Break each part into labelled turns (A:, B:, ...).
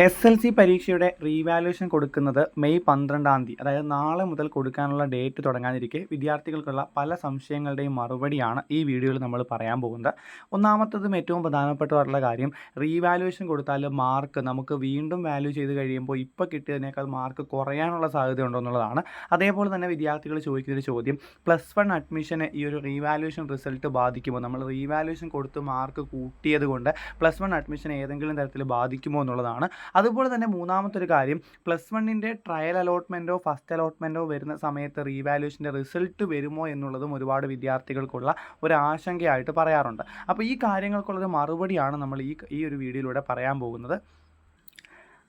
A: SLC പരീക്ഷയുടെ revaluation കൊടുക്കുന്നത് May 12-ാം തീയതി, അതായത് നാളെ മുതൽ കൊടുക്കാനുള്ള ഡേറ്റ് തുടങ്ങാനിരിക്കെ വിദ്യാർത്ഥികൾക്കുള്ള പല സംശയങ്ങളുടെയും മറുപടിയാണ് ഈ വീഡിയോയിൽ നമ്മൾ പറയാൻ പോകുന്നത്. ഒന്നാമത്തതും ഏറ്റവും പ്രധാനപ്പെട്ടതായിട്ടുള്ള കാര്യം, റീവാലുവേഷൻ കൊടുത്താൽ മാർക്ക് നമുക്ക് വീണ്ടും വാല്യൂ ചെയ്ത് കഴിയുമ്പോൾ ഇപ്പോൾ കിട്ടിയതിനേക്കാൾ മാർക്ക് കുറയാനുള്ള സാധ്യത ഉണ്ടോ എന്നുള്ളതാണ്. അതേപോലെ തന്നെ വിദ്യാർത്ഥികൾ ചോദിക്കുന്നൊരു ചോദ്യം, +1 അഡ്മിഷന് ഈ ഒരു റീവാലുവേഷൻ റിസൾട്ട് ബാധിക്കുമോ? നമ്മൾ റീവാലുവേഷൻ കൊടുത്ത് മാർക്ക് കൂട്ടിയത് കൊണ്ട് +1 അഡ്മിഷൻ ഏതെങ്കിലും തരത്തിൽ ബാധിക്കുമോ എന്നുള്ളതാണ്. അതുപോലെ തന്നെ മൂന്നാമത്തെ ഒരു കാര്യം, +1ൻ്റെ ട്രയൽ അലോട്ട്മെൻറ്റോ ഫസ്റ്റ് അലോട്ട്മെൻറ്റോ വരുന്ന സമയത്ത് റീവാലുവേഷൻ്റെ റിസൾട്ട് വരുമോ എന്നുള്ളതും ഒരുപാട് വിദ്യാർത്ഥികൾക്കുള്ള ഒരു ആശങ്കയായിട്ട് പറയാറുണ്ട്. അപ്പോൾ ഈ കാര്യങ്ങൾക്കുള്ളൊരു മറുപടിയാണ് നമ്മൾ ഈ ഒരു വീഡിയോയിലൂടെ പറയാൻ പോകുന്നത്.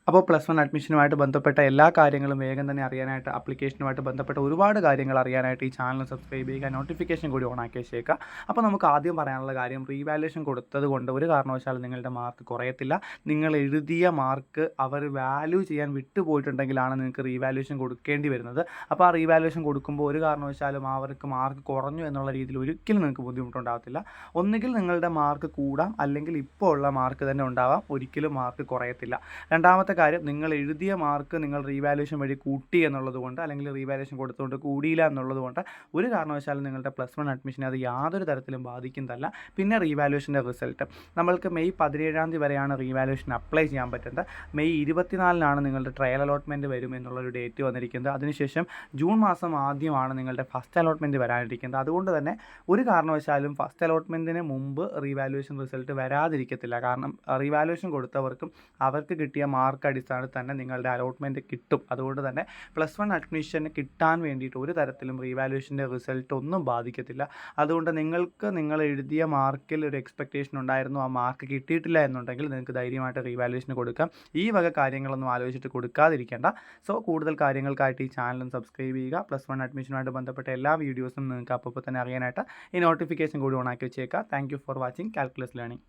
A: അപ്പോൾ +1 അഡ്മിഷനുമായിട്ട് ബന്ധപ്പെട്ട എല്ലാ കാര്യങ്ങളും വേഗം തന്നെ അറിയാനായിട്ട്, ആപ്ലിക്കേഷനുമായിട്ട് ബന്ധപ്പെട്ട ഒരുപാട് കാര്യങ്ങൾ അറിയാനായിട്ട് ഈ ചാനൽ സബ്സ്ക്രൈബ് ചെയ്യുക, നോട്ടിഫിക്കേഷൻ കൂടി ഓൺ ആക്കി വെച്ചേക്കുക. അപ്പോൾ നമുക്ക് ആദ്യം പറയാനുള്ള കാര്യം, റീവാലുവേഷൻ കൊടുത്തത് കൊണ്ട് ഒരു കാരണവശാലും നിങ്ങളുടെ മാർക്ക് കുറയത്തില്ല. നിങ്ങൾ എഴുതിയ മാർക്ക് അവർ വാല്യൂ ചെയ്യാൻ വിട്ടുപോയിട്ടുണ്ടെങ്കിലാണ് നിങ്ങൾക്ക് റീവാലുവേഷൻ കൊടുക്കേണ്ടി വരുന്നത്. അപ്പോൾ ആ റീവാലുവേഷൻ കൊടുക്കുമ്പോൾ ഒരു കാരണവശാലും അവർക്ക് മാർക്ക് കുറഞ്ഞു എന്നുള്ള രീതിയിൽ ഒരിക്കലും നിങ്ങൾക്ക് ബുദ്ധിമുട്ടുണ്ടാകത്തില്ല. ഒന്നുകിൽ നിങ്ങളുടെ മാർക്ക് കൂടാം, അല്ലെങ്കിൽ ഇപ്പോൾ ഉള്ള മാർക്ക് തന്നെ ഉണ്ടാവാം, ഒരിക്കലും മാർക്ക് കുറയത്തില്ല. രണ്ടാമത്തെ കാര്യം, നിങ്ങൾ എഴുതിയ മാർക്ക് നിങ്ങൾ റീവാലുവേഷൻ വഴി കൂട്ടി എന്നുള്ളത് കൊണ്ട്, അല്ലെങ്കിൽ റീവാലുവേഷൻ കൊടുത്തുകൊണ്ട് കൂടിയില്ല എന്നുള്ളത് കൊണ്ട് ഒരു കാരണവശാലും നിങ്ങളുടെ +1 അഡ്മിഷനെ അത് യാതൊരു തരത്തിലും ബാധിക്കുന്നതല്ല. പിന്നെ റീവാലുവേഷൻ്റെ റിസൾട്ട് നമ്മൾക്ക് മെയ് 17-ാം തീയതി വരെയാണ് റീവാലുവേഷൻ അപ്ലൈ ചെയ്യാൻ പറ്റുന്നത്. മെയ് 24-നാണ് നിങ്ങളുടെ ട്രയൽ അലോട്ട്മെൻറ്റ് വരും എന്നുള്ളൊരു ഡേറ്റ് വന്നിരിക്കുന്നത്. അതിനുശേഷം ജൂൺ മാസം ആദ്യമാണ് നിങ്ങളുടെ ഫസ്റ്റ് അലോട്ട്മെൻറ്റ് വരാനിരിക്കുന്നത്. അതുകൊണ്ട് തന്നെ ഒരു കാരണവശാലും ഫസ്റ്റ് അലോട്ട്മെൻറ്റിന് മുമ്പ് റീവാലുവേഷൻ റിസൾട്ട് വരാതിരിക്കത്തില്ല. കാരണം റീവാലുവേഷൻ കൊടുത്തവർക്കും അവർക്ക് കിട്ടിയ മാർക്ക് അടിസ്ഥാനത്തിൽ തന്നെ നിങ്ങളുടെ അലോട്ട്മെൻറ്റ് കിട്ടും. അതുകൊണ്ട് തന്നെ +1 അഡ്മിഷന് കിട്ടാൻ വേണ്ടിയിട്ട് ഒരു തരത്തിലും റീവാലുവേഷൻ്റെ റിസൾട്ട് ഒന്നും ബാധിക്കത്തില്ല. അതുകൊണ്ട് നിങ്ങൾ എഴുതിയ മാർക്കിൽ ഒരു എക്സ്പെക്റ്റേഷൻ ഉണ്ടായിരുന്നു, ആ മാർക്ക് കിട്ടിയിട്ടില്ല എന്നുണ്ടെങ്കിൽ നിങ്ങൾക്ക് ധൈര്യമായിട്ട് റീവാലുവേഷന് കൊടുക്കാം. ഈ വക കാര്യങ്ങളൊന്നും ആലോചിച്ചിട്ട് കൊടുക്കാതിരിക്കേണ്ട. സോ കൂടുതൽ കാര്യങ്ങൾക്കായിട്ട് ഈ ചാനലും സബ്സ്ക്രൈബ് ചെയ്യുക. +1 അഡ്മിഷനുമായിട്ട് ബന്ധപ്പെട്ട എല്ലാ വീഡിയോസും നിങ്ങൾക്ക് അപ്പോൾ തന്നെ അറിയാനായിട്ട് ഈ നോട്ടിഫിക്കേഷൻ കൂടി ഓൺ ആക്കി വെച്ചേക്കുക. Thank you for watching calculus learning.